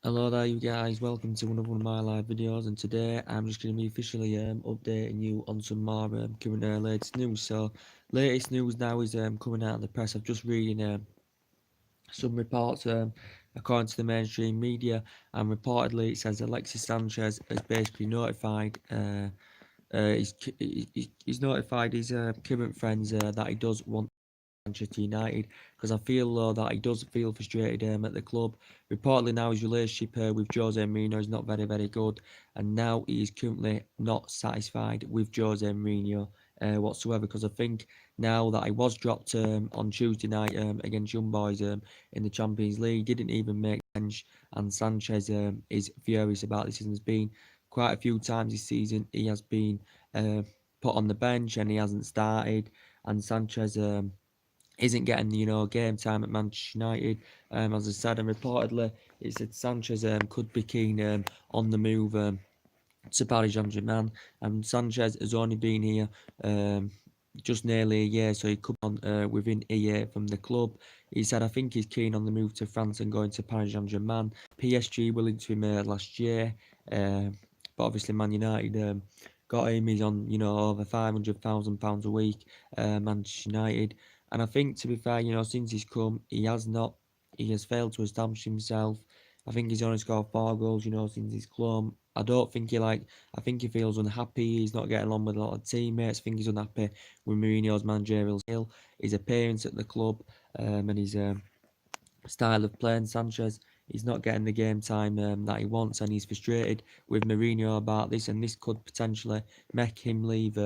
Hello there you guys, welcome to another one of my live videos, and today I'm just going to be officially updating you on some more current latest news. So latest news now is coming out of the press. I've just reading some reports according to the mainstream media, and reportedly it says Alexis Sanchez has basically notified he's notified his current friends that he does want Manchester United, because I feel though that he does feel frustrated at the club. Reportedly now his relationship with Jose Mourinho is not very good, and now he is currently not satisfied with Jose Mourinho whatsoever, because I think now that he was dropped on Tuesday night against Young Boys in the Champions League, didn't even make bench, and Sanchez is furious about this, and there's been quite a few times this season he has been uh, put on the bench and he hasn't started, and Sanchez isn't getting game time at Manchester United. As I said, and reportedly it said Sanchez could be keen on the move to Paris Saint-Germain. And Sanchez has only been here um, just nearly a year, so he could be on within a year from the club. He said, I think he's keen on the move to France and going to Paris Saint-Germain. PSG willing to be made last year, but obviously Man United got him. He's on over £500,000 a week, Manchester United. And I think, to be fair, since he's come, he has failed to establish himself. I think he's only scored 4 goals, since he's come. I don't think I think he feels unhappy. He's not getting along with a lot of teammates. I think he's unhappy with Mourinho's managerial skill, his appearance at the club, and his style of playing. Sanchez, he's not getting the game time that he wants, and he's frustrated with Mourinho about this, and this could potentially make him leave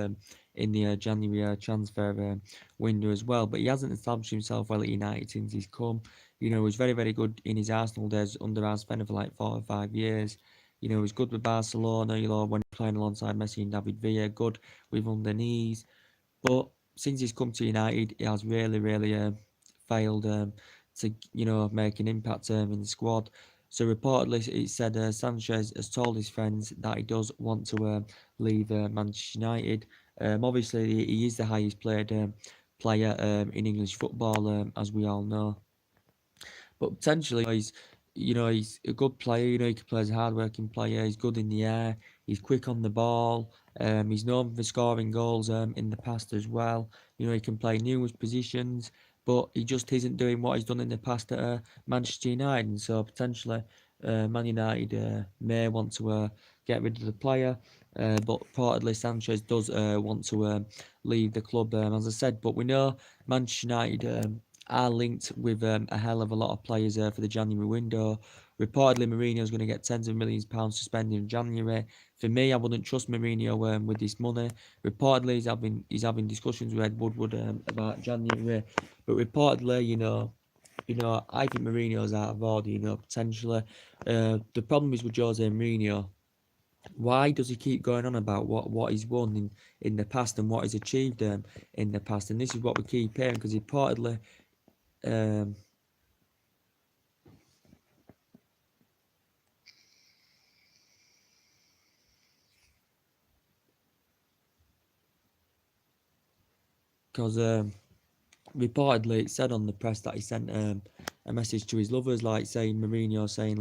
in the January transfer window as well. But he hasn't established himself well at United since he's come. He was very good in his Arsenal days under Arsene for like 4 or 5 years. He was good with Barcelona, when playing alongside Messi and David Villa, good with underneath. But since he's come to United, he has really failed to make an impact in the squad. So reportedly, it said Sanchez has told his friends that he does want to leave Manchester United. Obviously, he is the highest paid player in English football, as we all know. But potentially, he's a good player. He can play as a hard-working player. He's good in the air. He's quick on the ball. He's known for scoring goals in the past as well. He can play numerous positions, but he just isn't doing what he's done in the past at Manchester United. And so potentially, Man United may want to get rid of the player. But reportedly, Sanchez does want to leave the club, as I said. But we know Manchester United are linked with a hell of a lot of players for the January window. Reportedly, Mourinho is going to get tens of millions of pounds to spend in January. For me, I wouldn't trust Mourinho with this money. Reportedly, he's having discussions with Ed Woodward about January, but reportedly, I think Mourinho's out of order. Potentially, the problem is with Jose Mourinho. Why does he keep going on about what he's won in the past and what he's achieved in the past? And this is what we keep hearing, because reportedly, um, because reportedly it said on the press that he sent a message to his lovers, like saying Mourinho saying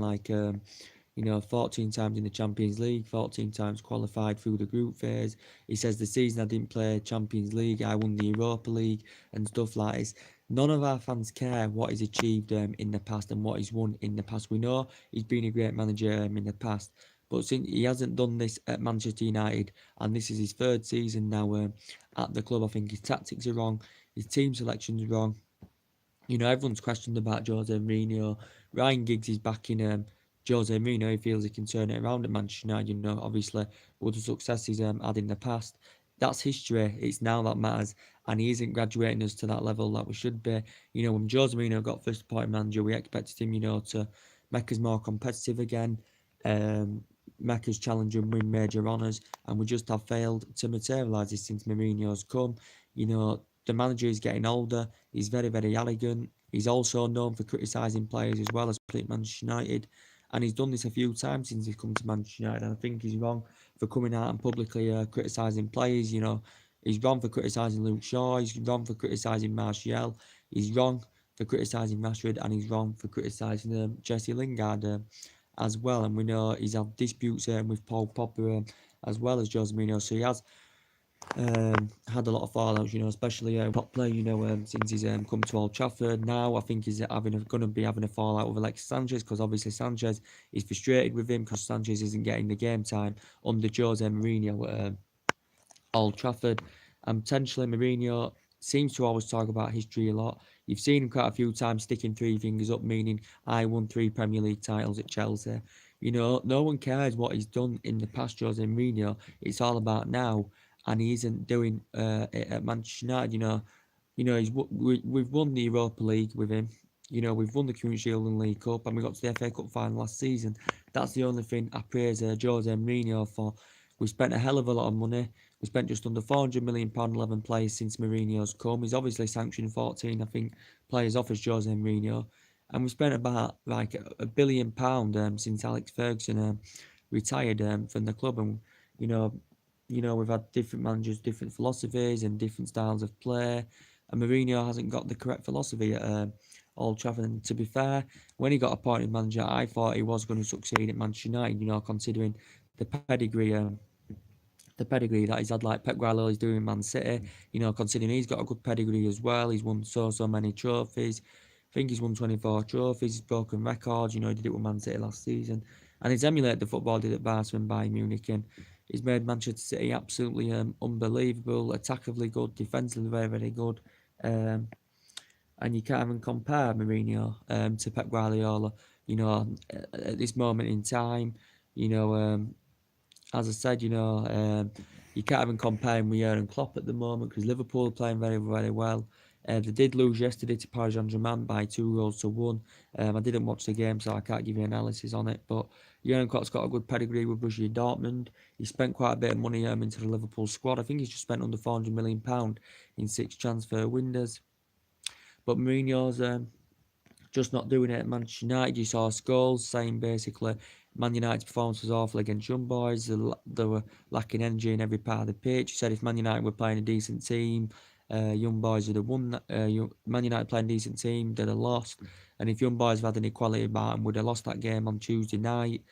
14 times in the Champions League, 14 times qualified through the group phase. He says the season I didn't play Champions League, I won the Europa League and stuff like this. None of our fans care what he's achieved in the past and what he's won in the past. We know he's been a great manager in the past, but since he hasn't done this at Manchester United, and this is his third season now at the club, I think his tactics are wrong, his team selection's wrong. Everyone's questioned about Jose Mourinho. Ryan Giggs is backing Jose Mourinho. He feels he can turn it around at Manchester United. Obviously, with the success he's had in the past. That's history. It's now that matters. And he isn't graduating us to that level that we should be. When Jose Mourinho got first appointed manager, we expected him, to make us more competitive again, um, make us challenge and win major honours. And we just have failed to materialise this since Mourinho's come. The manager is getting older. He's very arrogant. He's also known for criticising players as well as at Manchester United. And he's done this a few times since he's come to Manchester United. And I think he's wrong for coming out and publicly criticising players. He's wrong for criticising Luke Shaw. He's wrong for criticising Martial. He's wrong for criticising Rashford. And he's wrong for criticising Jesse Lingard as well, and we know he's had disputes with Paul Pogba as well as Jose Mourinho, so he has had a lot of fallouts, especially top player, since he's come to Old Trafford. Now I think he's going to be having a fallout with Alexis Sanchez, because obviously Sanchez is frustrated with him because Sanchez isn't getting the game time under Jose Mourinho at Old Trafford, and potentially Mourinho seems to always talk about history a lot. You've seen him quite a few times sticking three fingers up, meaning I won 3 Premier League titles at Chelsea. No one cares what he's done in the past, Jose Mourinho. It's all about now, and he isn't doing it at Manchester United. We've won the Europa League with him. We've won the Community Shield and League Cup, and we got to the FA Cup final last season. That's the only thing I praise Jose Mourinho for. We spent a hell of a lot of money. We spent just under £400 million 11 players since Mourinho's come. He's obviously sanctioned 14, I think, players off as Jose Mourinho. And we spent about like £1 billion since Alex Ferguson retired from the club. And you know, we've had different managers, different philosophies, and different styles of play. And Mourinho hasn't got the correct philosophy at Old Trafford. And to be fair, when he got appointed manager, I thought he was going to succeed at Manchester United. Considering the pedigree that he's had, like Pep Guardiola is doing in Man City. Considering he's got a good pedigree as well. He's won so many trophies. I think he's won 24 trophies. He's broken records. He did it with Man City last season, and he's emulated the football did at Barca and Bayern Munich. And he's made Manchester City absolutely unbelievable, attackively good, defensively very very good. And you can't even compare Mourinho to Pep Guardiola. At this moment in time, you know. As I said, you can't even compare him with Jurgen Klopp at the moment, because Liverpool are playing very, very well. They did lose yesterday to Paris Saint-Germain by 2-1. I didn't watch the game, so I can't give you analysis on it. But Jurgen Klopp's got a good pedigree with Borussia Dortmund. He spent quite a bit of money into the Liverpool squad. I think he's just spent under £400 million in 6 transfer windows. But Mourinho's just not doing it at Manchester United. You saw Scholes saying basically Man United's performance was awful against Young Boys. They were lacking energy in every part of the pitch. He said if Man United were playing a decent team, Young Boys would have won. Man United playing a decent team, they'd have lost. And if Young Boys had any quality about them, would have lost that game on Tuesday night.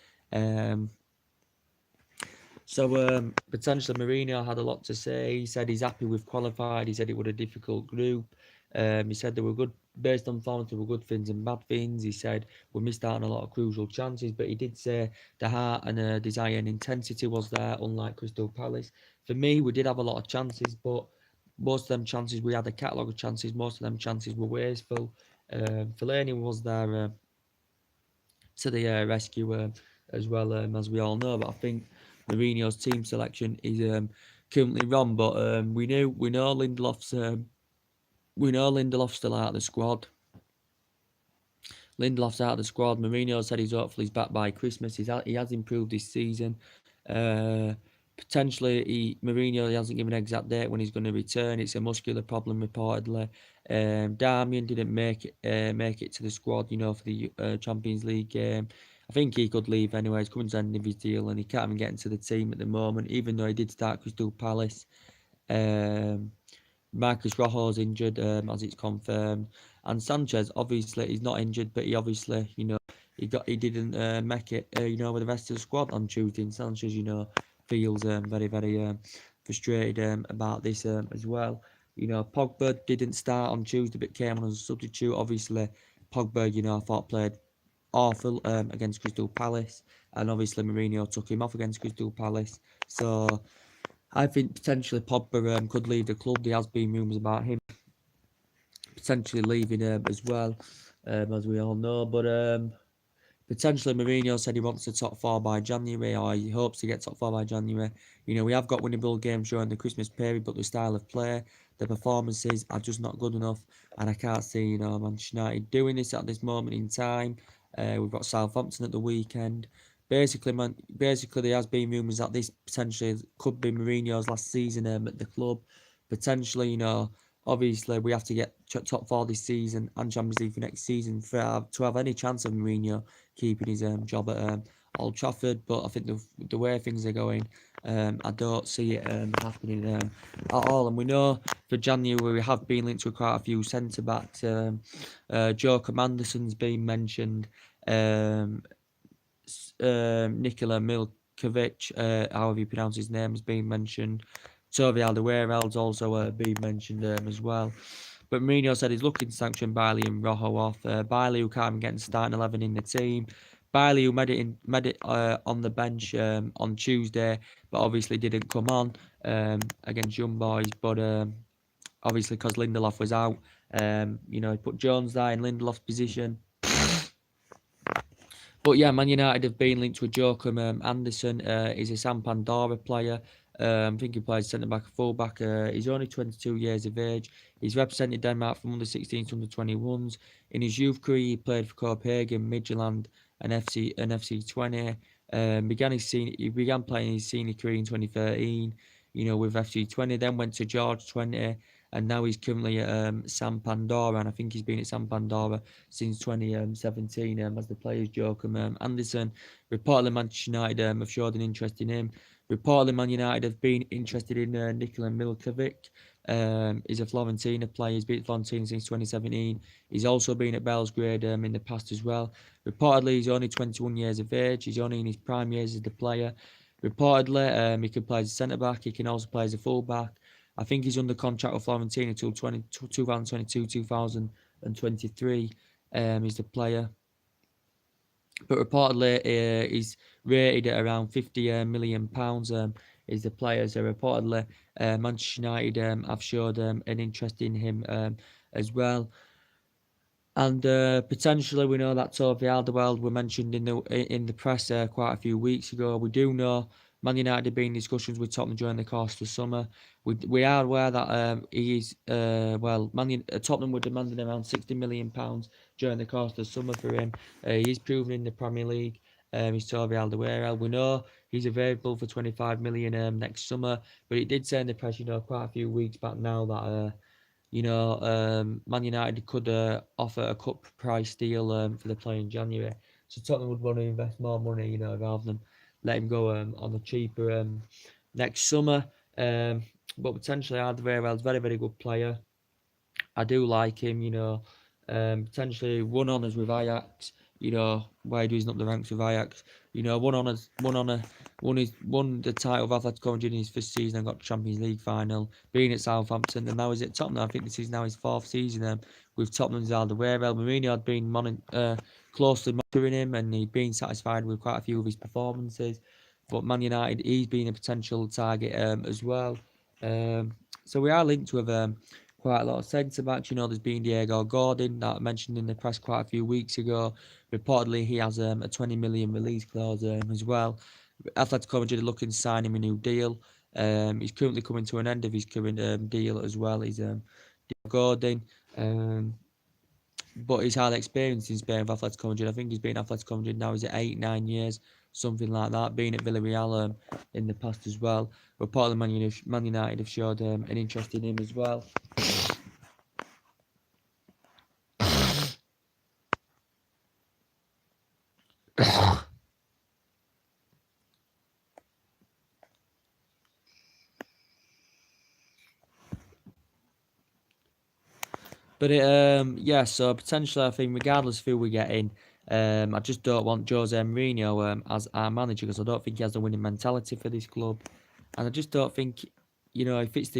So potentially Mourinho had a lot to say. He said he's happy with qualified. He said it was a difficult group. He said they were good, based on performance, there were good things and bad things. He said we missed out on a lot of crucial chances, but he did say the heart and desire and intensity was there, unlike Crystal Palace. For me, we did have a lot of chances, but most of them chances, we had a catalogue of chances, most of them chances were wasteful. Fellaini was there to the rescue as well, as we all know, but I think Mourinho's team selection is currently wrong. But we know Lindelof's still out of the squad. Lindelof's out of the squad. Mourinho said he's back by Christmas. He has improved this season. Potentially, Mourinho hasn't given an exact date when he's going to return. It's a muscular problem reportedly. Darmian didn't make it to the squad, for the Champions League game. I think he could leave anyway. He's coming to the end of his deal, and he can't even get into the team at the moment, even though he did start Crystal Palace. Marcus Rojo's injured, as it's confirmed, and Sanchez obviously he's not injured, but he obviously he didn't make it with the rest of the squad on Tuesday. And Sanchez feels very very frustrated about this as well. Pogba didn't start on Tuesday but came on as a substitute. Obviously Pogba I thought played awful against Crystal Palace, and obviously Mourinho took him off against Crystal Palace. So I think potentially Pogba could leave the club. There has been rumours about him potentially leaving as well, as we all know. But potentially Mourinho said he wants to top 4 by January, or he hopes to get top 4 by January. We have got winnable games during the Christmas period, but the style of play, the performances are just not good enough, and I can't see Manchester United doing this at this moment in time. We've got Southampton at the weekend. Basically, there has been rumours that this potentially could be Mourinho's last season at the club. Potentially, obviously we have to get top 4 this season and Champions League for next season to have any chance of Mourinho keeping his job at Old Trafford. But I think the way things are going, I don't see it happening at all. And we know for January we have been linked with quite a few centre backs. Joe Anderson's been mentioned. Nikola Milkovic, however you pronounce his name, has been mentioned. Toby Alderweireld's also been mentioned as well. But Mourinho said he's looking to sanction Bailey and Rojo off. Bailey, who can't even get in starting 11 in the team. Bailey, who made it on the bench on Tuesday, but obviously didn't come on against Young Boys. But obviously, because Lindelof was out, he put Jones there in Lindelof's position. But yeah, Man United have been linked with Joachim Anderson. He's a Sampdoria player. I think he plays centre back, full back. He's only 22 years of age. He's represented Denmark from under 16s to under 21s. In his youth career, he played for Copenhagen, Midtjylland, and FC 20. He began playing his senior career in 2013. With FC 20. Then went to George 20, and now he's currently at Sampdoria, and I think he's been at Sampdoria since 2017 as the players Joachim Anderson. Reportedly Manchester United have showed an interest in him. Reportedly Man United have been interested in Nikola Milkovic. He's a Florentina player. He's been at Florentina since 2017. He's also been at Belgrade in the past as well. Reportedly he's only 21 years of age. He's only in his prime years as the player. Reportedly he can play as a centre-back. He can also play as a full-back. I think he's under contract with Florentina until 2022, 2023. He's the player. But reportedly, he's rated at around £50 million. Is the player. So reportedly, Manchester United have showed an interest in him as well. And potentially, we know that Toby Alderweireld were mentioned in the press quite a few weeks ago. We do know Man United have been in discussions with Tottenham during the course of the summer. We are aware that he is Tottenham were demanding around £60 million during the course of the summer for him. He's proven in the Premier League. He's Toby Alderweireld. We know he's available for 25 million next summer, but it did say in the press, quite a few weeks back now that Man United could offer a cut price deal for the player in January. So Tottenham would want to invest more money, rather than let him go on the cheaper next summer. But potentially Alderweireld's very, very good player. I do like him, potentially won honours with Ajax, why he's not the ranks with Ajax, won the title of Atletico Madrid in his first season and got the Champions League final, being at Southampton, and now he's at Tottenham. I think this is now his fourth season with Tottenham's Alderweireld. Mourinho had been closely monitoring him, and he'd been satisfied with quite a few of his performances. But Man United, he's been a potential target as well. So we are linked with quite a lot of centre backs. There's been Diego Gordon that I mentioned in the press quite a few weeks ago. Reportedly, he has a 20 million release clause as well. Atletico Madrid are looking to sign him a new deal. He's currently coming to an end of his current deal as well. He's Diego Gordon. But he's had experience in Spain with Atletico Madrid. I think he's been at Atletico Madrid now. He's at 8-9 years, something like that. Being at Villarreal in the past as well. Reportedly, Man United have showed an interest in him as well. But so potentially I think regardless of who we get in, I just don't want Jose Mourinho as our manager, because I don't think he has the winning mentality for this club, and I just don't think, if it's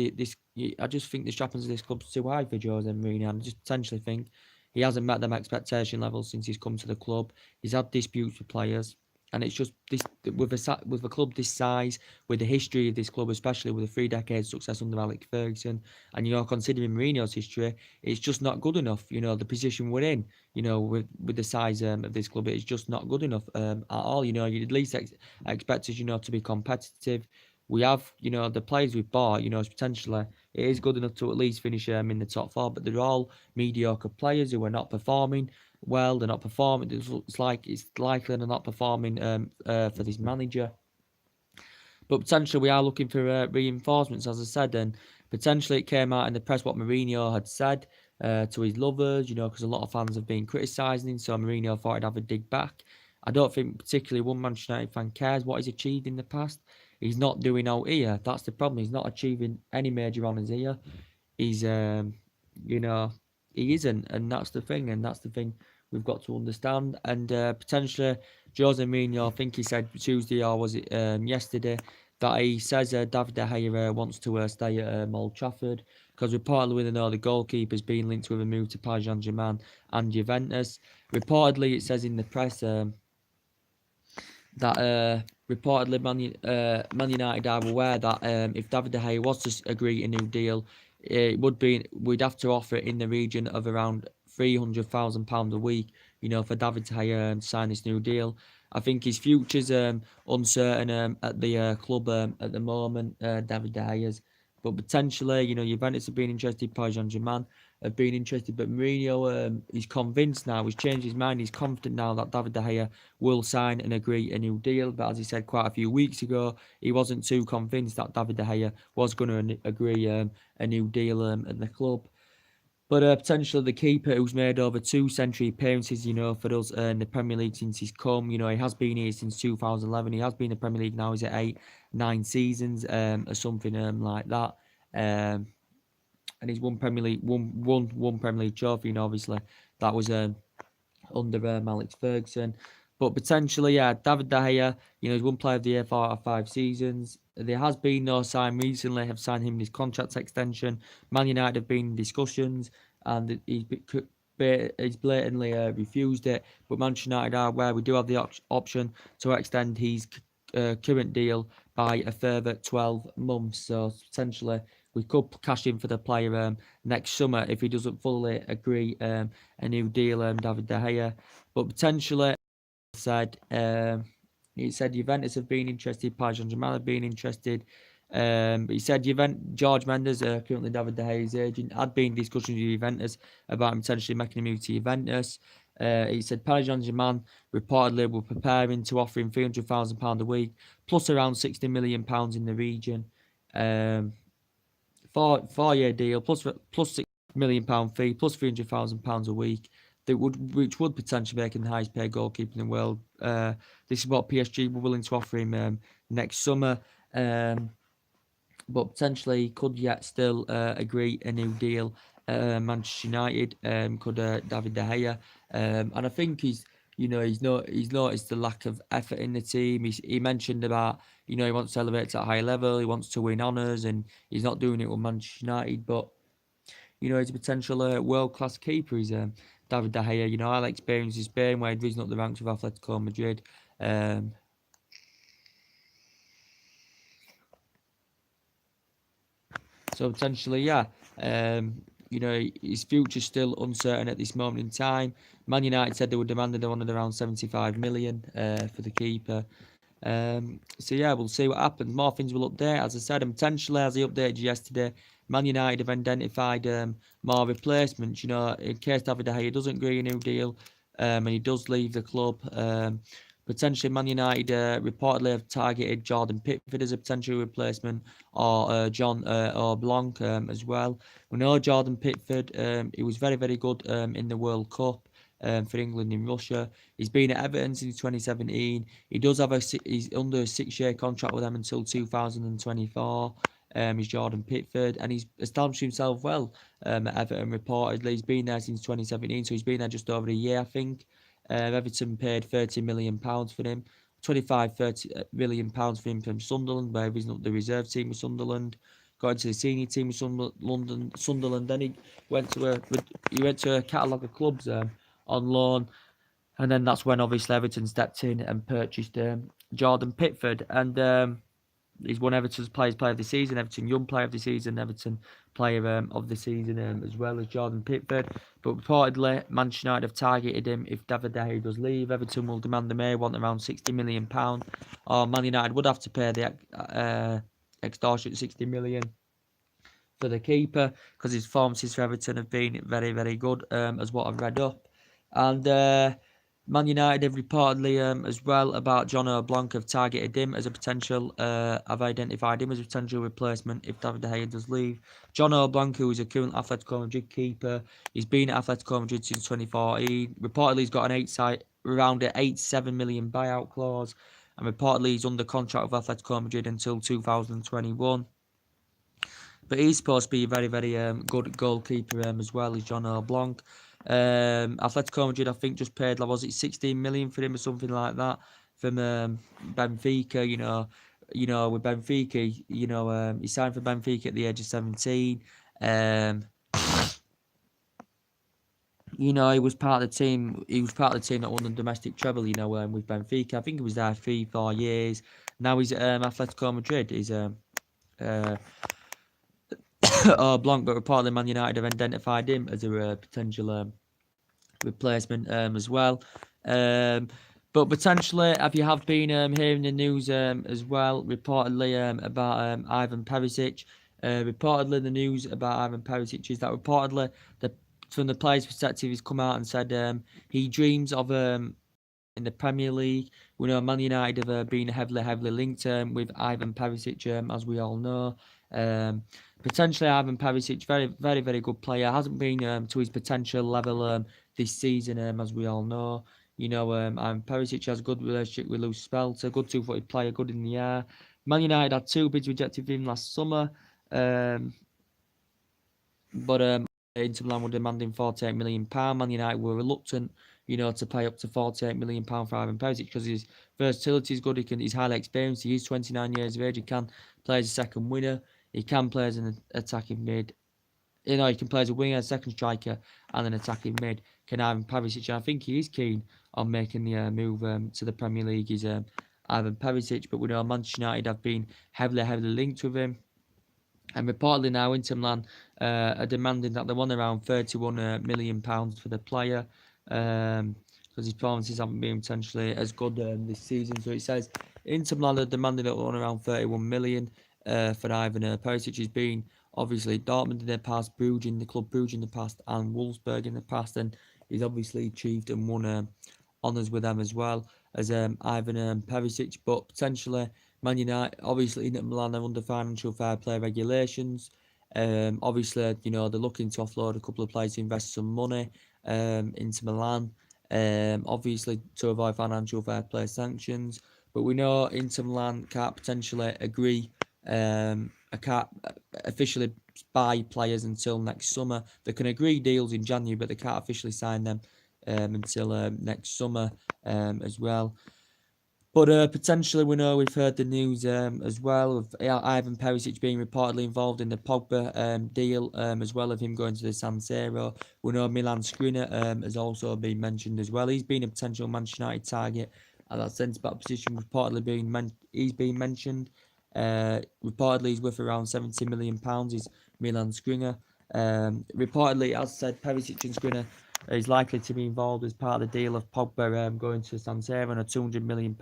I just think the strappings of this club's too high for Jose Mourinho, and I just potentially think he hasn't met them expectation levels since he's come to the club. He's had disputes with players. And it's just this with a club this size, with the history of this club, especially with the 3 decades success under Alex Ferguson, and considering Mourinho's history, it's just not good enough. The position we're in, with the size of this club, it's just not good enough at all. You'd at least expect us, to be competitive. We have, the players we've bought, potentially it is good enough to at least finish in the top 4, but they're all mediocre players who are not performing well. They're not performing. It's likely they're not performing for this manager. But potentially we are looking for reinforcements, as I said, and potentially it came out in the press what Mourinho had said to his lovers, because a lot of fans have been criticising him, so Mourinho thought he'd have a dig back. I don't think particularly one Manchester United fan cares what he's achieved in the past. He's not doing out here. That's the problem. He's not achieving any major honours here. He's, he isn't, and that's the thing. we've got to understand. And potentially, Jose Mourinho, I think he said Tuesday or was it yesterday, that he says David De Gea wants to stay at Old Trafford, because reportedly we know the goalkeeper's been linked with a move to Paris Saint-Germain and Juventus. Reportedly, it says in the press that reportedly Man United are aware that if David De Gea was to agree a new deal, we'd have to offer it in the region of around £300,000 a week, for David De Gea to sign this new deal. I think his future's uncertain at the club at the moment, David De Gea's. But potentially, Juventus have been interested, Paris Saint-Germain have been interested, but Mourinho, he's convinced now, he's changed his mind, he's confident now that David De Gea will sign and agree a new deal. But as he said quite a few weeks ago, he wasn't too convinced that David De Gea was going to agree a new deal at the club. But potentially the keeper, who's made over 2 century appearances, for us in the Premier League since he's come. He has been here since 2011. He has been in the Premier League now. He's at 9 seasons, or something like that. And he's won Premier League, one Premier League trophy, and obviously that was under Alex Ferguson. But potentially, yeah, David De Gea, he's one player of the year for out of 5 seasons. There has been no sign recently have signed him his contract extension. Man United have been in discussions, and he's blatantly refused it. But Manchester United are where we do have the option to extend his current deal by a further 12 months. So potentially we could cash in for the player next summer if he doesn't fully agree a new deal, David De Gea. But potentially, he said Juventus have been interested, Paris Saint-Germain have been interested. But he said George Mendes, currently David De Gea's agent, had been in discussions with Juventus about potentially making a move to Juventus. He said Paris Saint-Germain reportedly were preparing to offer him £300,000 a week, plus around £60 million in the region. 4-year deal, plus £6 million fee, plus £300,000 a week. Which would potentially make him the highest paid goalkeeper in the world. This is what PSG were willing to offer him next summer. But potentially he could yet still agree a new deal. Manchester United could David De Gea, and I think he's noticed the lack of effort in the team. He mentioned about he wants to elevate to a higher level, he wants to win honours, and he's not doing it with Manchester United. But he's a potential world class keeper. He's David De Gea. I like experience in Spain where he'd risen up the ranks with Atletico Madrid. So potentially, yeah, his future's still uncertain at this moment in time. Man United said they were demanding one of around 75 million for the keeper. So yeah, we'll see what happens. More things will update. As I said, and potentially, as I updated you yesterday, Man United have identified more replacements. In case David De Gea doesn't agree a new deal, and he does leave the club. Potentially, Man United reportedly have targeted Jordan Pickford as a potential replacement, or John or Blanc as well. We know Jordan Pickford. He was very, very good in the World Cup for England in Russia. He's been at Everton since 2017. He does have he's under a 6-year contract with them until 2024. He's Jordan Pickford, and he's established himself well at Everton. Reportedly, he's been there since 2017, so he's been there just over a year, I think. Everton paid £30 million for him, £30 million for him from Sunderland, where he's not the reserve team with Sunderland. Got into the senior team with Sunderland. Then he went to a catalogue of clubs on loan, and then that's when obviously Everton stepped in and purchased Jordan Pickford, and he's won Everton's Player of the Season, Everton Young Player of the Season, Everton Player of the Season as well as Jordan Pickford. But reportedly, Manchester United have targeted him. If David De Gea does leave, Everton will demand the may want around £60 million, or Man United would have to pay the extortionate £60 million for the keeper, because his performances for Everton have been very, very good, as what I've read up. And Man United have reportedly as well about John O'Blanc have targeted him as a potential, have identified him as a potential replacement if David De Gea does leave. John O'Blanc, who is a current Atletico Madrid keeper, he's been at Atletico Madrid since 2014. Reportedly, he's got around an £87 million buyout clause, and reportedly he's under contract with Atletico Madrid until 2021. But he's supposed to be a very, very good goalkeeper as well as John O'Blanc. Atletico Madrid, I think, just paid, like, was it 16 million for him or something like that from Benfica. With Benfica, he signed for Benfica at the age of 17. Um, he was part of the team. He was part of the team that won the domestic treble. With Benfica, I think he was there 3-4 years. Now he's at Atletico Madrid. He's uh, Blanc, but reportedly Man United have identified him as a potential replacement as well. But potentially, if you have been hearing the news as well, reportedly about Ivan Perisic. Reportedly, the news about Ivan Perisic is that reportedly, from the player's perspective, he's come out and said he dreams of in the Premier League. We know Man United have been heavily linked with Ivan Perisic, as we all know. Potentially, Ivan Perisic, very good player. Hasn't been to his potential level this season, as we all know. Ivan Perisic has a good relationship with Lewis Spelter, good two-footed player, good in the air. Man United had 2 bids rejected for him last summer, but Inter Milan were demanding £48 million. Man United were reluctant, to pay up to £48 million for Ivan Perisic because his versatility is good. He's highly experienced. He is 29 years of age. He can play as a second winner. He can play as an attacking mid. He can play as a winger, a second striker, and an attacking mid. Can Ivan Perisic? And I think he is keen on making the move to the Premier League. He's Ivan Perisic, but we know Manchester United have been heavily linked with him. And reportedly now Inter Milan are demanding that they want around £31 million for the player because his performances haven't been potentially as good this season. So it says Inter Milan are demanding that they want around 31 million for Ivan Perisic. He's been obviously Dortmund in the past, the club Bruges in the past, and Wolfsburg in the past, and he's obviously achieved and won honours with them as well as Ivan Perisic, but potentially Man United, obviously, Inter Milan are under financial fair play regulations. Obviously, they're looking to offload a couple of players to invest some money into Milan. Obviously, to avoid financial fair play sanctions. But we know Inter Milan can't potentially agree. Can't officially buy players until next summer. They can agree deals in January, but they can't officially sign them until next summer as well. But potentially, we've heard the news as well of Ivan Perisic being reportedly involved in the Pogba deal, as well as him going to the San Siro. We know Milan Skriniar has also been mentioned as well. He's been a potential Manchester United target at that centre-back position. Reportedly he's been mentioned. Reportedly, he's worth around £70 million. Is Milan Skriniar. Reportedly, as said, Perisic and Skriniar is likely to be involved as part of the deal of Pogba going to San Siro and a £200 million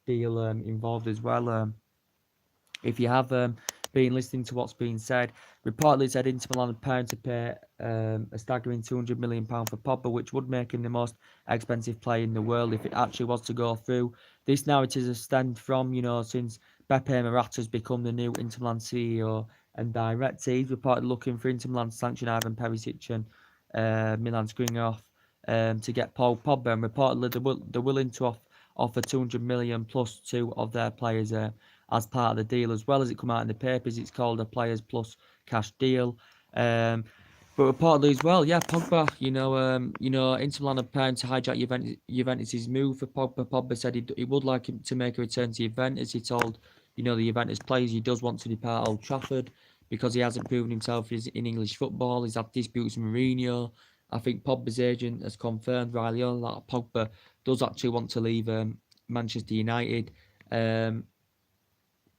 deal involved as well. If you have been listening to what's been said, reportedly said Inter Milan are preparing to pay a staggering £200 million for Pogba, which would make him the most expensive player in the world if it actually was to go through. This narrative has stemmed from, since Beppe Marotta has become the new Inter Milan CEO and director. He's reportedly looking for Inter Milan to sanction Ivan Perisic and Milan Skriniar to get Paul Pogba, and reportedly they're willing to offer 200 million plus 2 of their players as part of the deal, as well as it come out in the papers. It's called a players plus cash deal. But reportedly as well, Pogba. Inter Milan are preparing to hijack Juventus's move for Pogba. Pogba said he would like him to make a return to Juventus. He told the Juventus players he does want to depart Old Trafford because he hasn't proven himself in English football. He's had disputes with Mourinho. I think Pogba's agent has confirmed Riley on that Pogba does actually want to leave Manchester United. And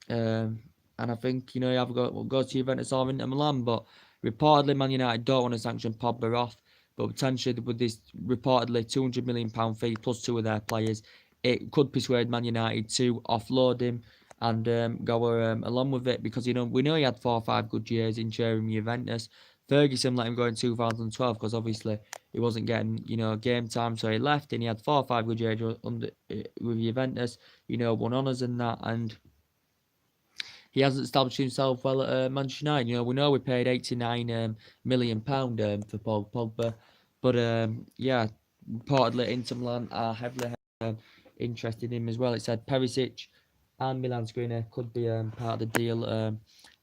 I think, he either go to Juventus or Inter Milan, but reportedly Man United don't want to sanction Pogba off, but potentially with this reportedly £200 million fee plus 2 of their players, it could persuade Man United to offload him and go along with it, because we know he had 4 or 5 good years in cheering Juventus. Ferguson let him go in 2012 because obviously he wasn't getting game time, so he left, and he had 4 or 5 good years with Juventus, won honours and that, and he hasn't established himself well at Manchester United. We know we paid £89 million for Paul Pogba, but reportedly Inter Milan are heavily interested in him as well. It said Perisic and Milan Skriniar could be part of the deal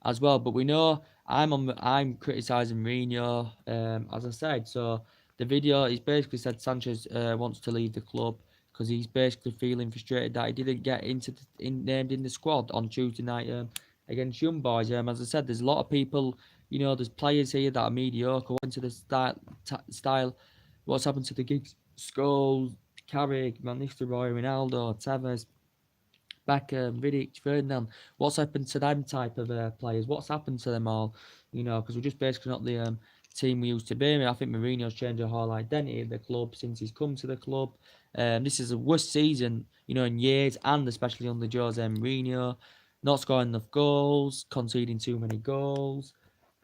as well. But we know I'm criticising Mourinho, as I said. So the video, he's basically said Sanchez wants to leave the club because he's basically feeling frustrated that he didn't get named in the squad on Tuesday night against Young Boys. As I said, there's a lot of people, there's players here that are mediocre. Went to the style. What's happened to the Giggs, Scholes, Carrick, Van Nistelrooy, Ronaldo, Tevez, Beckham, Vidic, Ferdinand. What's happened to them type of players? What's happened to them all? Because we're just basically not the team we used to be. I think Mourinho's changed the whole identity of the club since he's come to the club. This is the worst season, in years, and especially under Jose Mourinho. Not scoring enough goals, conceding too many goals.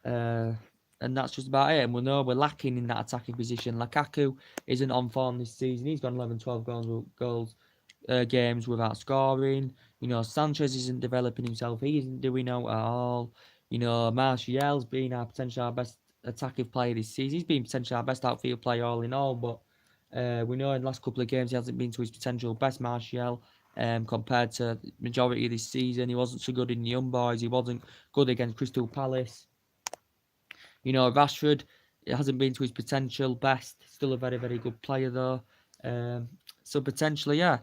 And that's just about it. And we know we're lacking in that attacking position. Lukaku isn't on form this season. He's got 11, 12 goals games without scoring. Sanchez isn't developing himself. He isn't doing out at all. Martial's been our best attacking player this season. He's been potentially our best outfield player all in all. But we know in the last couple of games he hasn't been to his potential best. Martial, compared to the majority of this season, he wasn't so good in the Young Boys. He wasn't good against Crystal Palace. Rashford, it hasn't been to his potential best. Still a very, very good player though. So potentially, yeah.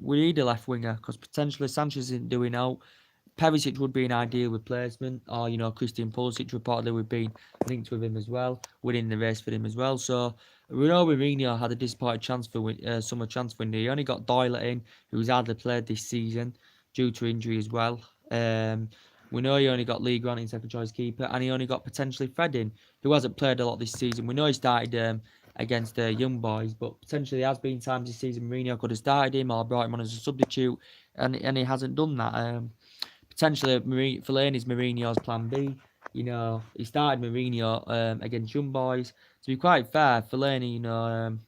We need a left winger because potentially Sanchez isn't doing out. Perisic would be an ideal replacement, or Christian Pulisic reportedly would be linked with him as well, winning the race for him as well. So we know Mourinho had a disappointed summer transfer window. He only got Doyle in, who's hardly played this season due to injury as well. We know he only got Lee Grant in second choice keeper, and he only got potentially Fred in, who hasn't played a lot this season. We know he started against the Young Boys, but potentially there has been times this season Mourinho could have started him or brought him on as a substitute, and he hasn't done that. Potentially Fellaini's Mourinho's plan B. He started Mourinho against Young Boys. To be quite fair, Fellaini,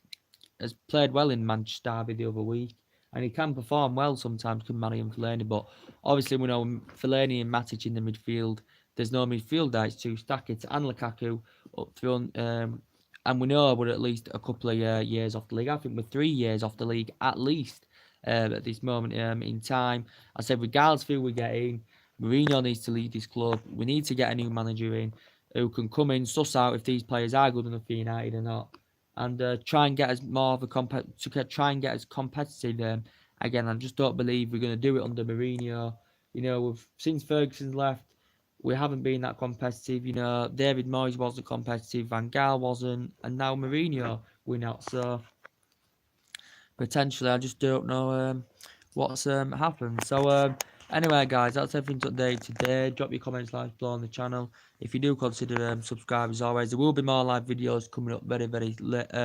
has played well in Manchester Derby the other week, and he can perform well sometimes, can Marion Fellaini, but obviously we know Fellaini and Matic in the midfield, there's no midfield there, it's too stacked, and Lukaku up front, and we know we're at least a couple of years off the league. I think we're 3 years off the league at least at this moment in time. I said regardless of who we get in, Mourinho needs to lead this club. We need to get a new manager in who can come in, suss out if these players are good enough for United or not, and try and get as more of a try and get as competitive again. I just don't believe we're going to do it under Mourinho. Since Ferguson's left, we haven't been that competitive. David Moyes wasn't competitive, Van Gaal wasn't, and now Mourinho, we're not. So potentially, I just don't know what's happened. So anyway, guys, that's everything today. Drop your comments, likes below on the channel. If you do consider subscribe, as always, there will be more live videos coming up very, very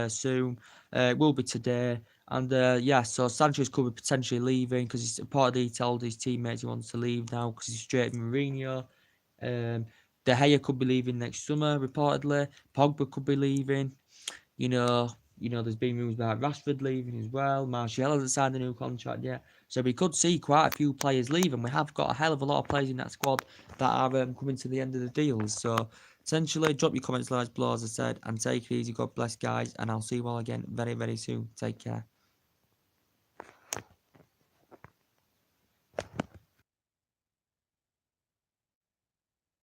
soon. It will be today. And yeah, so Sanchez could be potentially leaving because he's reportedly told his teammates he wants to leave now because he's straight from Mourinho. De Gea could be leaving next summer, reportedly. Pogba could be leaving. There's been rumours about Rashford leaving as well. Martial hasn't signed a new contract yet. So we could see quite a few players leave, and we have got a hell of a lot of players in that squad that are coming to the end of the deals. So essentially, drop your comments below, as I said, and take it easy. God bless, guys, and I'll see you all again very, very soon. Take care.